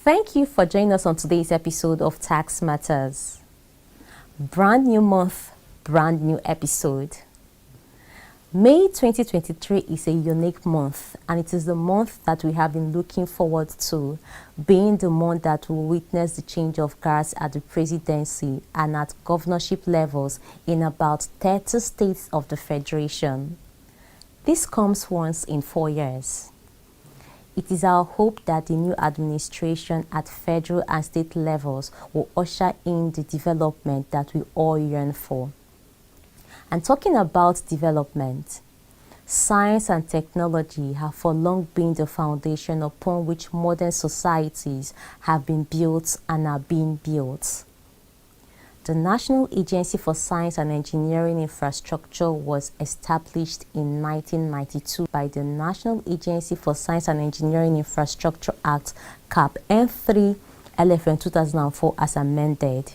Thank you for joining us on today's episode of Tax Matters. Brand new month, brand new episode. May 2023 is a unique month, and it is the month that we have been looking forward to, being the month that will witness the change of guards at the presidency and at governorship levels in about 30 states of the Federation. This comes once in 4 years. It is our hope that the new administration at federal and state levels will usher in the development that we all yearn for. And talking about development, science and technology have for long been the foundation upon which modern societies have been built and are being built. The National Agency for Science and Engineering Infrastructure was established in 1992 by the National Agency for Science and Engineering Infrastructure Act, Cap N3 LFN 2004 as amended.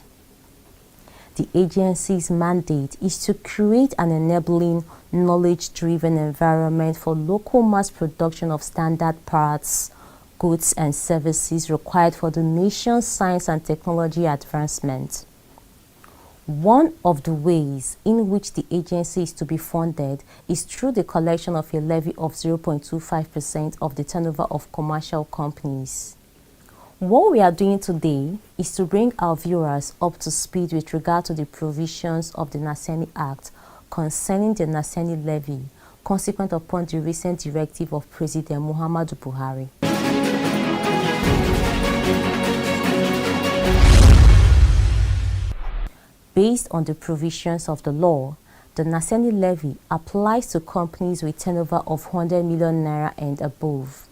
The agency's mandate is to create an enabling, knowledge-driven environment for local mass production of standard parts, goods and services required for the nation's science and technology advancement. One of the ways in which the agency is to be funded is through the collection of a levy of 0.25% of the turnover of commercial companies. What we are doing today is to bring our viewers up to speed with regard to the provisions of the NASENI Act concerning the NASENI levy, consequent upon the recent directive of President Muhammadu Buhari. Based on the provisions of the law, the NASENI levy applies to companies with turnover of 100 million naira and above.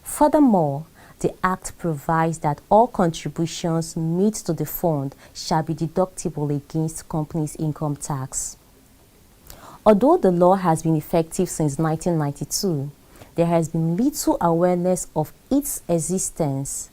Furthermore, the Act provides that all contributions made to the fund shall be deductible against companies' income tax. Although the law has been effective since 1992, there has been little awareness of its existence.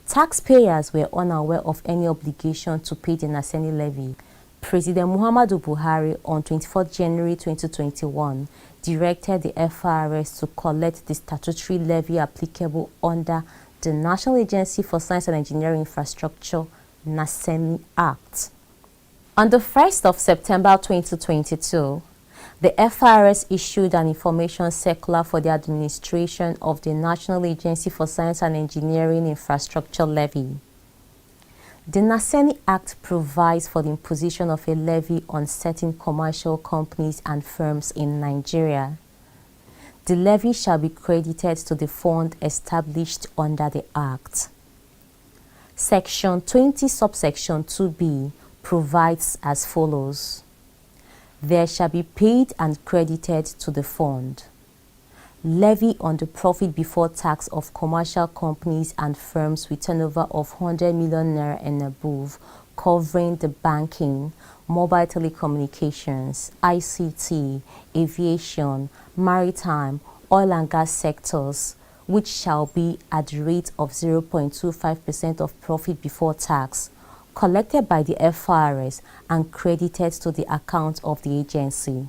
Taxpayers were unaware of any obligation to pay the NASENI levy. President Muhammadu Buhari on 24 January 2021 directed the FRS to collect the statutory levy applicable under the National Agency for Science and Engineering Infrastructure NASENI Act. On the 1st of September 2022, the FRS issued an information circular for the administration of the National Agency for Science and Engineering Infrastructure levy. The NASENI Act provides for the imposition of a levy on certain commercial companies and firms in Nigeria. The levy shall be credited to the fund established under the Act. Section 20, subsection 2b provides as follows. There shall be paid and credited to the fund. Levy on the profit before tax of commercial companies and firms with turnover of 100 million naira and above, covering the banking, mobile telecommunications, ICT, aviation, maritime, oil and gas sectors, which shall be at the rate of 0.25% of profit before tax, collected by the FRS and credited to the account of the agency.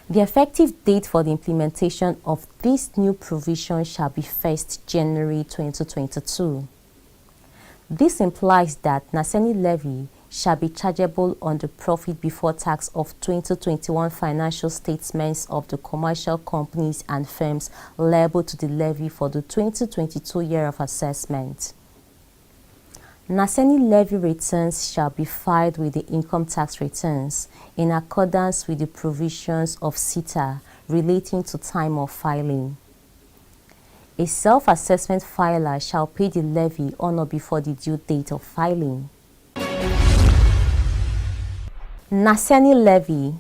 The effective date for the implementation of this new provision shall be 1st January 2022. This implies that NASENI levy shall be chargeable on the profit before tax of 2021 financial statements of the commercial companies and firms liable to the levy for the 2022 year of assessment. NASENI levy returns shall be filed with the income tax returns in accordance with the provisions of SITA relating to time of filing. A self-assessment filer shall pay the levy on or before the due date of filing. NASENI levy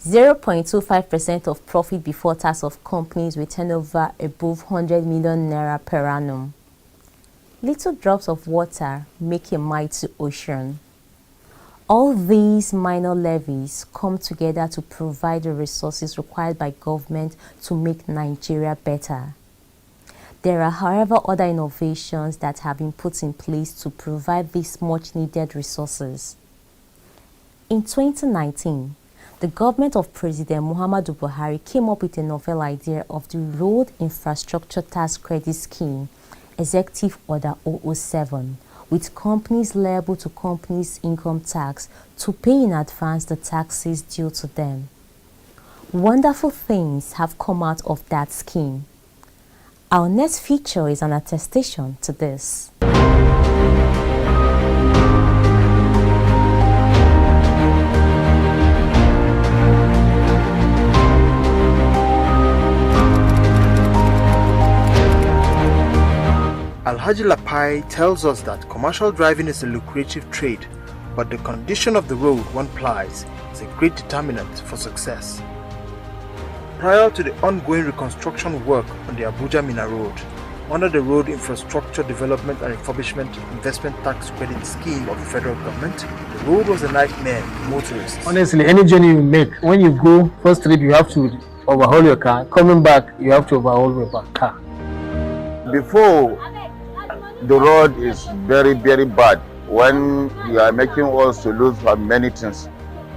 0.25% of profit before tax of companies with turnover above 100 million naira per annum. Little drops of water make a mighty ocean. All these minor levies come together to provide the resources required by government to make Nigeria better. There are, however, other innovations that have been put in place to provide these much needed resources. In 2019, the government of President Muhammadu Buhari came up with a novel idea of the Road Infrastructure Tax Credit Scheme, Executive Order 007, with companies liable to companies' income tax to pay in advance the taxes due to them. Wonderful things have come out of that scheme. Our next feature is an attestation to this. Alhaji Lapai tells us that commercial driving is a lucrative trade, but the condition of the road one plies is a great determinant for success. Prior to the ongoing reconstruction work on the Abuja-Mina Road, under the Road Infrastructure Development and Refurbishment Investment Tax Credit Scheme of the federal government, the road was a nightmare for motorists. Honestly, any journey you make, when you go first trip, you have to overhaul your car. Coming back, you have to overhaul your car. Before, the road is very, very bad when you are making us to lose many things,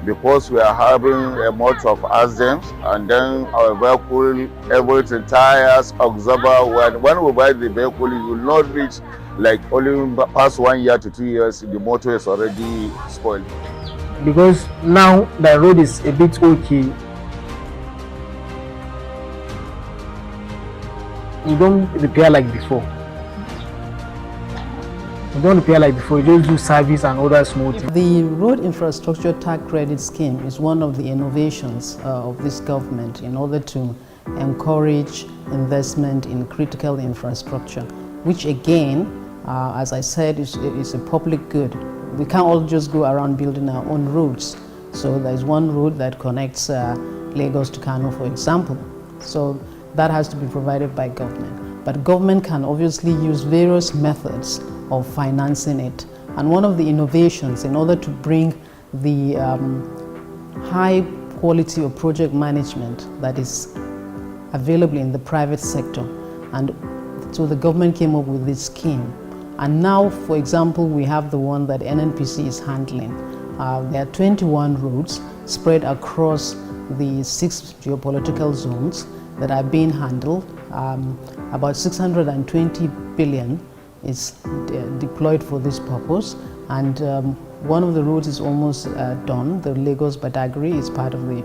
because we are having a lot of accidents, and then our vehicle, everything, tires, auxiliary. When we buy the vehicle, you will not reach like only past 1 year to 2 years, the motor is already spoiled. Because now the road is a bit okay. You don't repair like before. You don't repair like before, you just do service and other small things. The Road Infrastructure Tax Credit Scheme is one of the innovations of this government in order to encourage investment in critical infrastructure, which again, as I said, is a public good. We can't all just go around building our own roads. So there's one road that connects Lagos to Kano, for example. So that has to be provided by government. But government can obviously use various methods of financing it. And one of the innovations in order to bring the high quality of project management that is available in the private sector. And so the government came up with this scheme. And now, for example, we have the one that NNPC is handling. There are 21 roads spread across the 6 geopolitical zones that are being handled. About 620 billion is deployed for this purpose, and one of the roads is almost done. The Lagos-Badagry is part of the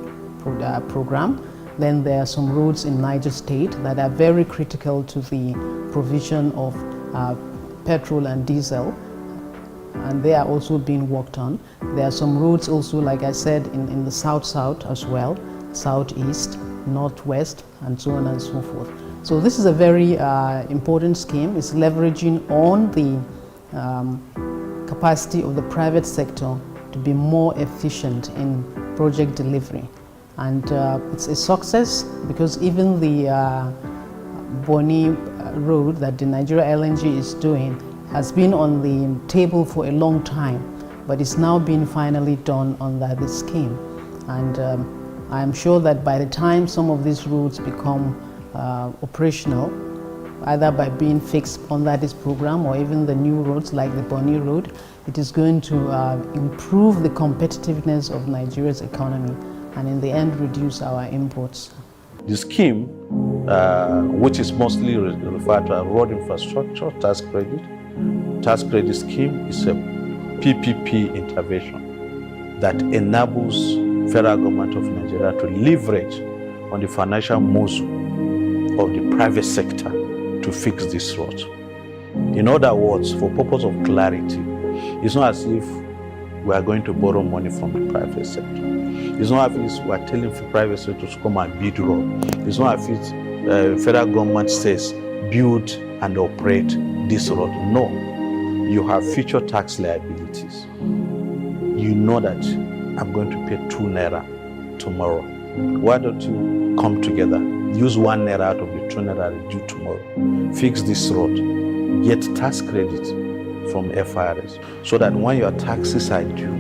program. Then there are some roads in Niger State that are very critical to the provision of petrol and diesel, and they are also being worked on. There are some roads also, like I said, in the south-south as well, southeast, northwest, and so on and so forth. So this is a very important scheme. It's leveraging on the capacity of the private sector to be more efficient in project delivery. And it's a success because even the Bonny road that the Nigeria LNG is doing has been on the table for a long time, but it's now being finally done under this scheme. And I'm sure that by the time some of these roads become operational, either by being fixed under this program or even the new roads like the Bonny Road, it is going to improve the competitiveness of Nigeria's economy and in the end reduce our imports. The scheme, which is mostly referred to as Road Infrastructure Tax Credit Scheme, is a PPP intervention that enables federal government of Nigeria to leverage on the financial muscle of the private sector to fix this road. In other words, for purpose of clarity, it's not as if we are going to borrow money from the private sector. It's not as if we are telling the private sector to come and build road. It's not as if federal government says build and operate this road. No, you have future tax liabilities. You know that I'm going to pay 2 naira tomorrow. Why don't you come together? Use 1 naira out of the 2 naira due tomorrow. Fix this road. Get tax credit from FIRS so that when your taxes are due,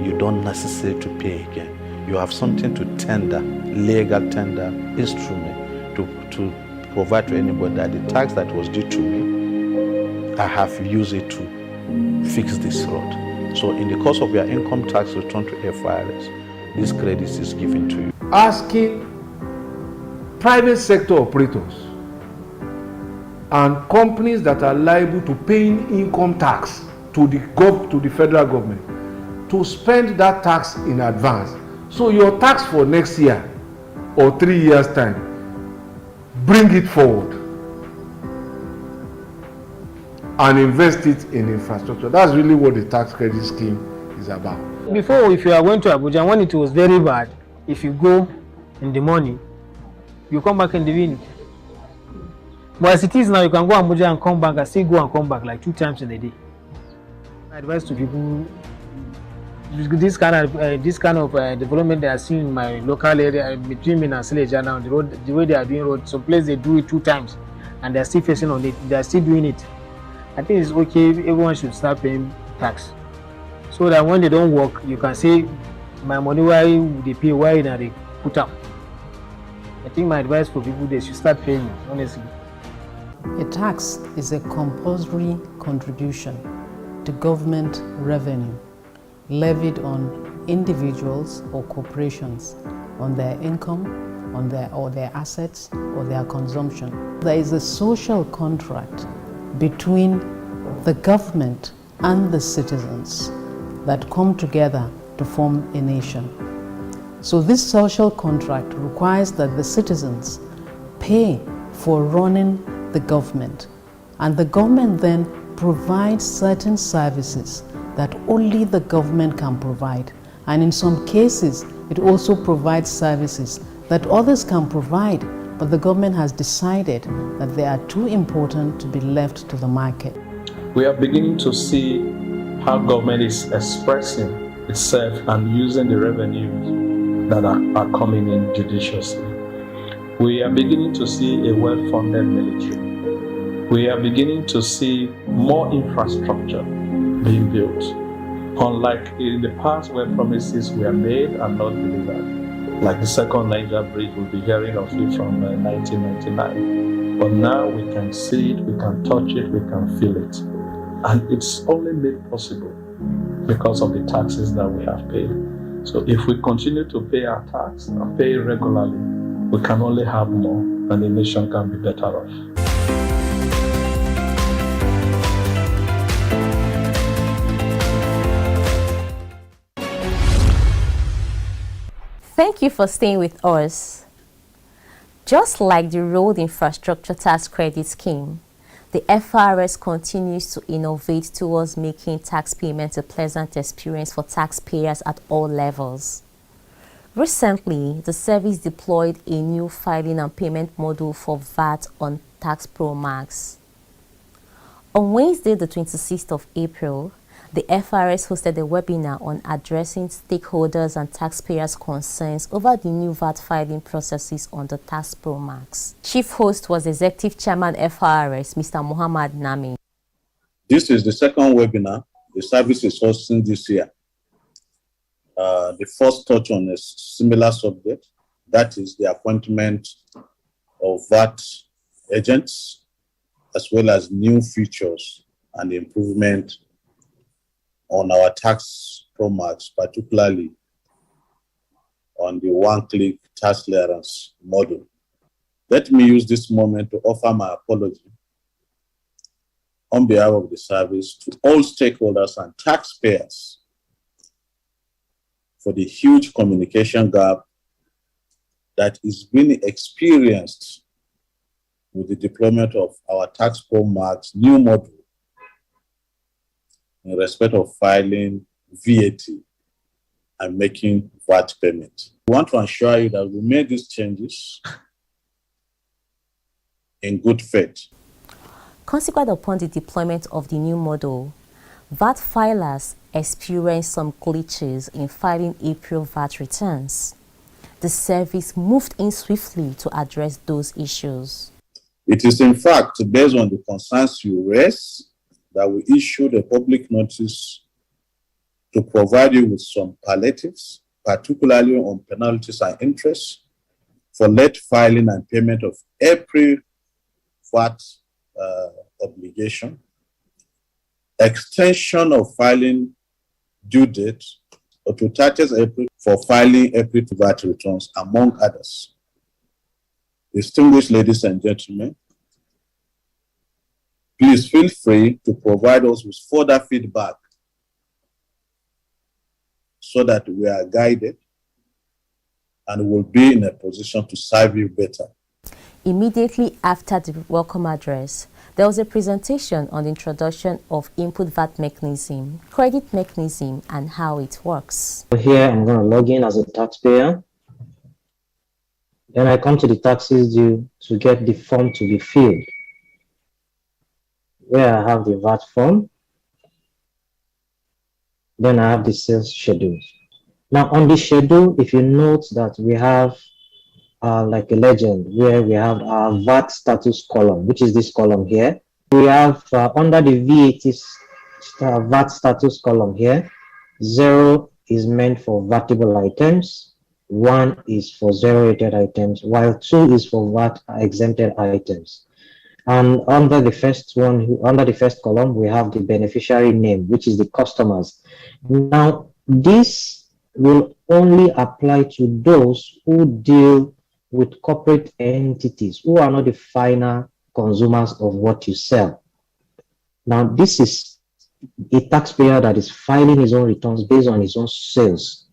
you don't necessarily to pay again. You have something to tender, legal tender instrument to provide to anybody that the tax that was due to me, I have used it to fix this road. So in the course of your income tax return to FIRS, this credit is given to you. Asking private sector operators and companies that are liable to paying income tax to the federal government to spend that tax in advance. So your tax for next year or 3 years time, bring it forward and invest it in infrastructure. That's really what the tax credit scheme is about. Before, if you are going to Abuja, when it was very bad, if you go in the morning, you come back in the evening. But as it is now, you can go Abuja and come back and still go and come back like 2 times in a day. My advice to people, this kind of development they are seeing in my local area between me and Silesia now, the way they are doing road, some places they do it 2 times and they are still facing on it, they are still doing it. I think it's okay, everyone should start paying tax. So that when they don't work, you can say, my money, why they pay, why they put up. I think my advice for people, they should start paying, honestly. A tax is a compulsory contribution to government revenue levied on individuals or corporations on their income, on their assets or their consumption. There is a social contract between the government and the citizens that come together to form a nation. So this social contract requires that the citizens pay for running the government, and the government then provides certain services that only the government can provide. And in some cases, it also provides services that others can provide, but the government has decided that they are too important to be left to the market. We are beginning to see how government is expressing itself and using the revenues that are coming in judiciously. We are beginning to see a well-funded military. We are beginning to see more infrastructure being built, unlike in the past where promises were made and not delivered. Like the second Niger Bridge, we'll be hearing of it from 1999. But now we can see it, we can touch it, we can feel it. And it's only made possible because of the taxes that we have paid. So if we continue to pay our tax and pay regularly, we can only have more and the nation can be better off. Thank you for staying with us. Just like the Road Infrastructure Tax Credit Scheme, the FRS continues to innovate towards making tax payments a pleasant experience for taxpayers at all levels. Recently, the service deployed a new filing and payment module for VAT on Tax Pro Max. On Wednesday, the 26th of April, the FRS hosted a webinar on addressing stakeholders and taxpayers' concerns over the new VAT filing processes on the Tax Pro Max. Chief host was Executive Chairman FRS, Mr. Muhammad Nami. This is the second webinar the service is hosting this year. The first touch on a similar subject, that is the appointment of VAT agents, as well as new features and improvement on our Tax Pro Max, particularly on the one-click tax clearance model. Let me use this moment to offer my apology on behalf of the service to all stakeholders and taxpayers for the huge communication gap that is being experienced with the deployment of our Tax Pro Max new model in respect of filing VAT and making VAT payment. We want to assure you that we made these changes in good faith. Consequent upon the deployment of the new model, VAT filers experienced some glitches in filing April VAT returns. The service moved in swiftly to address those issues. It is in fact based on the concerns you raised that we issued a public notice to provide you with some palliatives, particularly on penalties and interest for late filing and payment of April VAT obligation, extension of filing due date to 30th April for filing April VAT returns, among others. Distinguished ladies and gentlemen, Please feel free to provide us with further feedback so that we are guided and will be in a position to serve you better. Immediately after the welcome address, there was a presentation on the introduction of input VAT mechanism, credit mechanism, and how it works. Here I'm going to log in as a taxpayer. Then I come to the taxes due to get the form to be filled, where I have the VAT form. Then I have the sales schedules. Now on the schedule, if you note that we have like a legend where we have our VAT status column, which is this column here. We have under the VAT status column here, 0 is meant for VATable items, 1 is for zero rated items, while 2 is for VAT exempted items. And under the first column, we have the beneficiary name, which is the customers. Now, this will only apply to those who deal with corporate entities who are not the final consumers of what you sell. Now, this is a taxpayer that is filing his own returns based on his own sales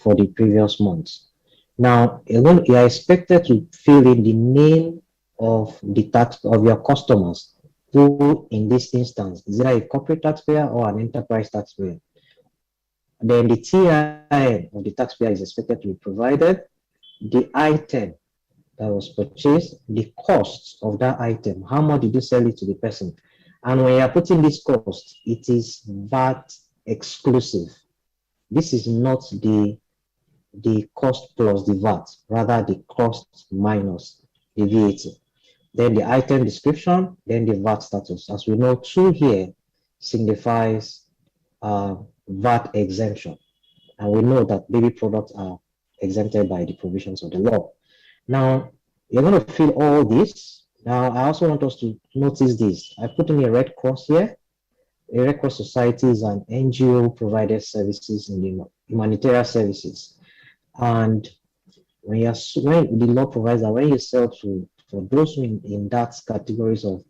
for the previous months. Now, you are expected to fill in the name of the tax of your customers, who in this instance is either a corporate taxpayer or an enterprise taxpayer. Then the TIN of the taxpayer is expected to be provided, the item that was purchased, the costs of that item, how much did you sell it to the person? And when you are putting this cost, it is VAT exclusive. This is not the cost plus the VAT, rather the cost minus the VAT. Then the item description, then the VAT status. As we know, 2 here signifies VAT exemption. And we know that baby products are exempted by the provisions of the law. Now, you're going to fill all this. Now, I also want us to notice this. I put in a Red Cross here. A Red Cross Society is an NGO provided services in the humanitarian services. And when the law provides that when you sell for those in that categories of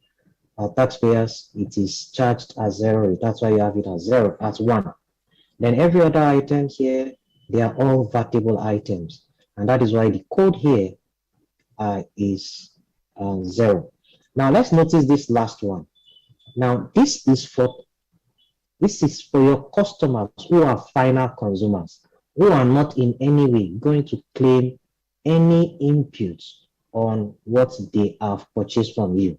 taxpayers, it is charged as 0. That's why you have it as 0, as 1. Then every other item here, they are all VATable items. And that is why the code here is 0. Now let's notice this last one. Now this is for your customers who are final consumers, who are not in any way going to claim any inputs on what they have purchased from you.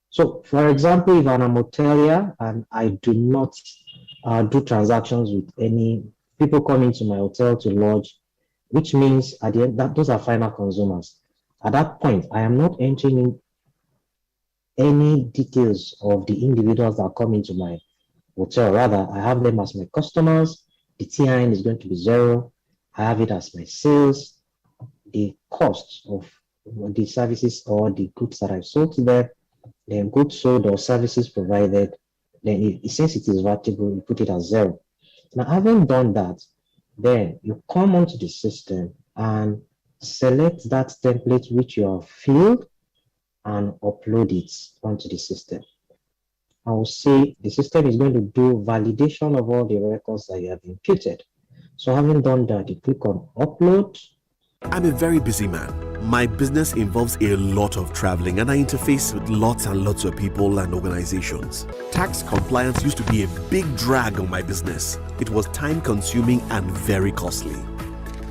So for example, if I'm a hotelier and I do not do transactions with any people coming to my hotel to lodge, which means at the end that those are final consumers. At that point, I am not entering in any details of the individuals that come into my hotel. Rather, I have them as my customers. The TIN is going to be 0. I have it as my sales. The cost of the services or the goods that I've sold to them, then goods sold or services provided, then since it is VATable, you put it as 0. Now, having done that, then you come onto the system and select that template which you have filled and upload it onto the system. I will say the system is going to do validation of all the records that you have imputed. So having done that, you click on upload. I'm a very busy man. My business involves a lot of traveling and I interface with lots and lots of people and organizations. Tax compliance used to be a big drag on my business. It was time consuming and very costly.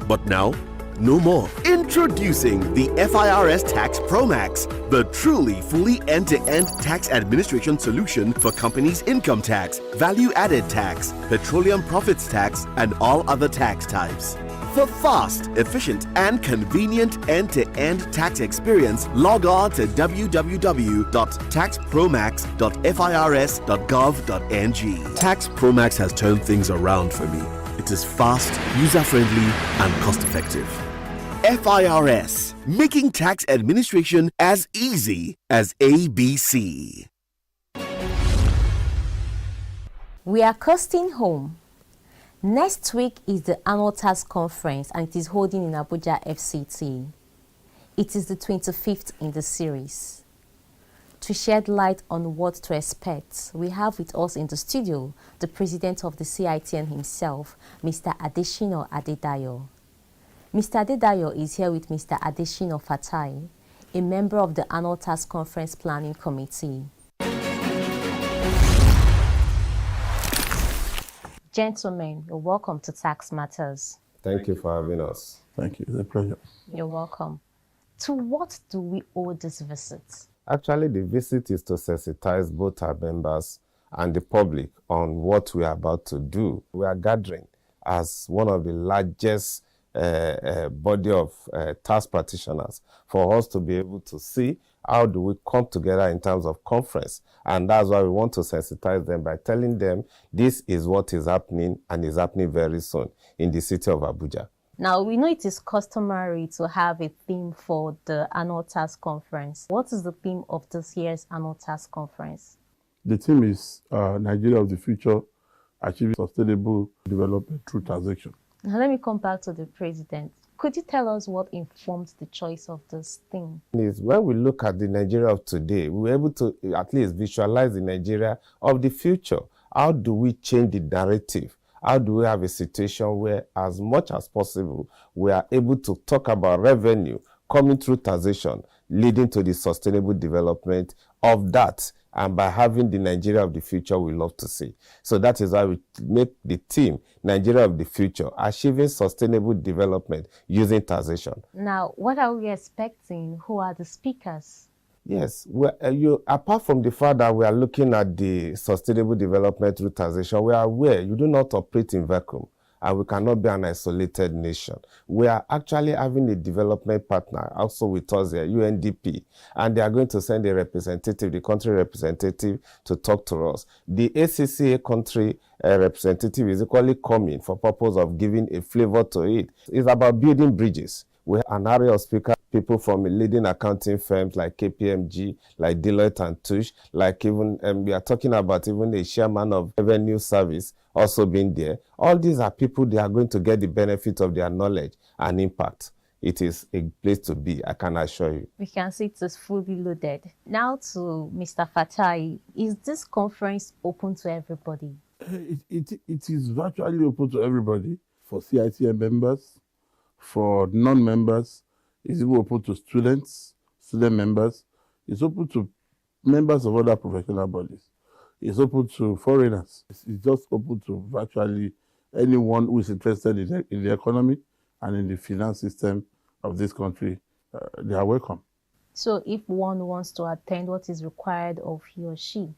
But now, no more. Introducing the FIRS Tax Pro Max, the truly fully end-to-end tax administration solution for companies' income tax, value-added tax, petroleum profits tax, and all other tax types. For fast, efficient, and convenient end-to-end tax experience, log on to www.taxpromax.firs.gov.ng. Tax Promax has turned things around for me. It is fast, user-friendly, and cost-effective. FIRS, making tax administration as easy as ABC. We are coasting home. Next week is the annual tax conference and it is holding in Abuja FCT. It is the 25th in the series. To shed light on what to expect, we have with us in the studio the president of the CITN himself, Mr. Adeshina Adedayo. Mr. Adedayo is here with Mr. Adeshina Fatai, a member of the Annual Task Conference Planning Committee. Gentlemen, you're welcome to Tax Matters. Thank you for having us. Thank you. It's a pleasure. You're welcome. To what do we owe this visit? Actually, the visit is to sensitize both our members and the public on what we are about to do. We are gathering as one of the largest body of tax practitioners for us to be able to see how do we come together in terms of conference. And that's why we want to sensitize them by telling them this is what is happening and is happening very soon in the city of Abuja. Now, we know it is customary to have a theme for the annual task conference. What is the theme of this year's annual task conference? The theme is Nigeria of the Future, Achieving Sustainable Development Through Taxation. Now, let me come back to the president. Could you tell us what informed the choice of this theme? When we look at the Nigeria of today, we're able to at least visualize the Nigeria of the future. How do we change the narrative? How do we have a situation where, as much as possible, we are able to talk about revenue coming through taxation, leading to the sustainable development of that? And by having the Nigeria of the future, we love to see. So that is why we make the theme Nigeria of the Future, Achieving Sustainable Development Using Taxation. Now, what are we expecting? Who are the speakers? Yes, apart from the fact that we are looking at the sustainable development through taxation, we are aware you do not operate in vacuum and we cannot be an isolated nation. We are actually having a development partner also with us here, UNDP, and they are going to send a representative, the country representative, to talk to us. The ACCA country representative is equally coming for purpose of giving a flavor to it. It's about building bridges. We have an area of speakers, people from leading accounting firms like KPMG, like Deloitte and Touche, like even, we are talking about even a chairman of revenue service also being there. All these are people, they are going to get the benefit of their knowledge and impact. It is a place to be, I can assure you. We can see it is fully loaded. Now to Mr. Fatai, is this conference open to everybody? It is virtually open to everybody, for CITM members, for non-members. It's even open to student members. It's open to members of other professional bodies. It's open to foreigners. It's just open to virtually anyone who is interested in the economy and in the finance system of this country. They are welcome. So if one wants to attend, what is required of he or she?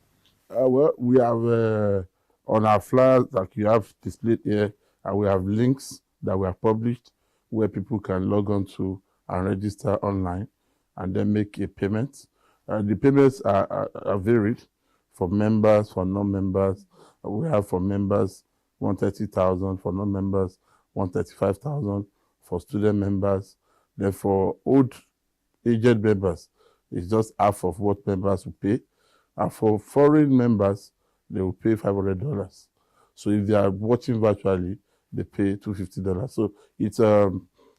Well, we have on our flyers that you have displayed here, and we have links that we have published where people can log on to and register online and then make a payment. The payments are varied for members, for non-members. We have for members 130,000, for non-members 135,000, for student members. Then for old aged members, it's just half of what members will pay. And for foreign members, they will pay $500. So if they are watching virtually, they pay $250. So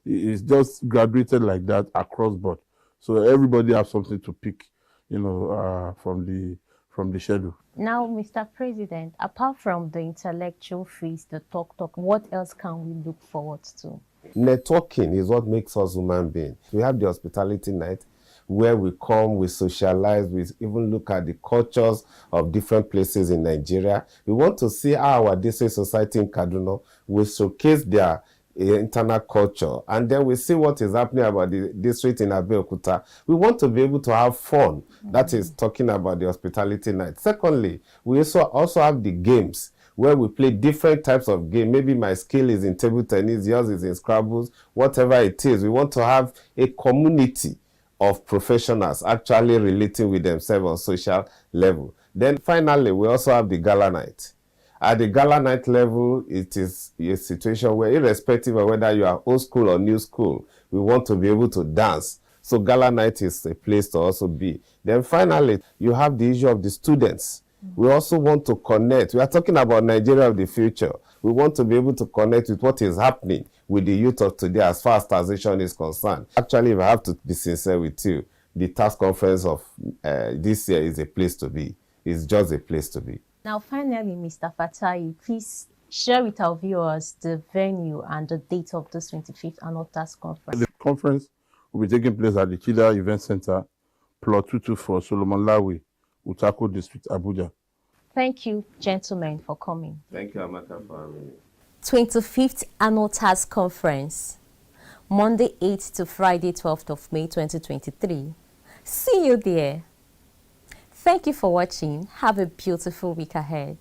it's just graduated like that across board. So everybody has something to pick, from the schedule. Now, Mr. President, apart from the intellectual fees, the talk, what else can we look forward to? Networking is what makes us human beings. We have the hospitality night where we come, we socialize, we even look at the cultures of different places in Nigeria. We want to see how our district society in Kaduna will showcase their internal culture, and then we see what is happening about the district in Abeokuta. We want to be able to have fun. That is talking about the hospitality night. Secondly, we also have the games where we play different types of game. Maybe my skill is in table tennis, yours is in Scrabbles, whatever it is. We want to have a community of professionals actually relating with themselves on social level. Then finally, we also have the gala night. At the gala night level, it is a situation where, irrespective of whether you are old school or new school, we want to be able to dance. So gala night is a place to also be. Then finally, you have the issue of the students. We also want to connect. We are talking about Nigeria of the future. We want to be able to connect with what is happening with the youth of today as far as taxation is concerned. Actually, if I have to be sincere with you, the tax conference of this year is a place to be. It's just a place to be. Now, finally, Mr. Fatai, please share with our viewers the venue and the date of this 25th annual tax conference. The conference will be taking place at the Chida Event Center, Plot 224, Solomon Lawi, Utako District, Abuja. Thank you, gentlemen, for coming. Thank you, Amaka, for having me. 25th Annual Tax Conference, Monday 8th to Friday 12th of May 2023. See you there. Thank you for watching. Have a beautiful week ahead.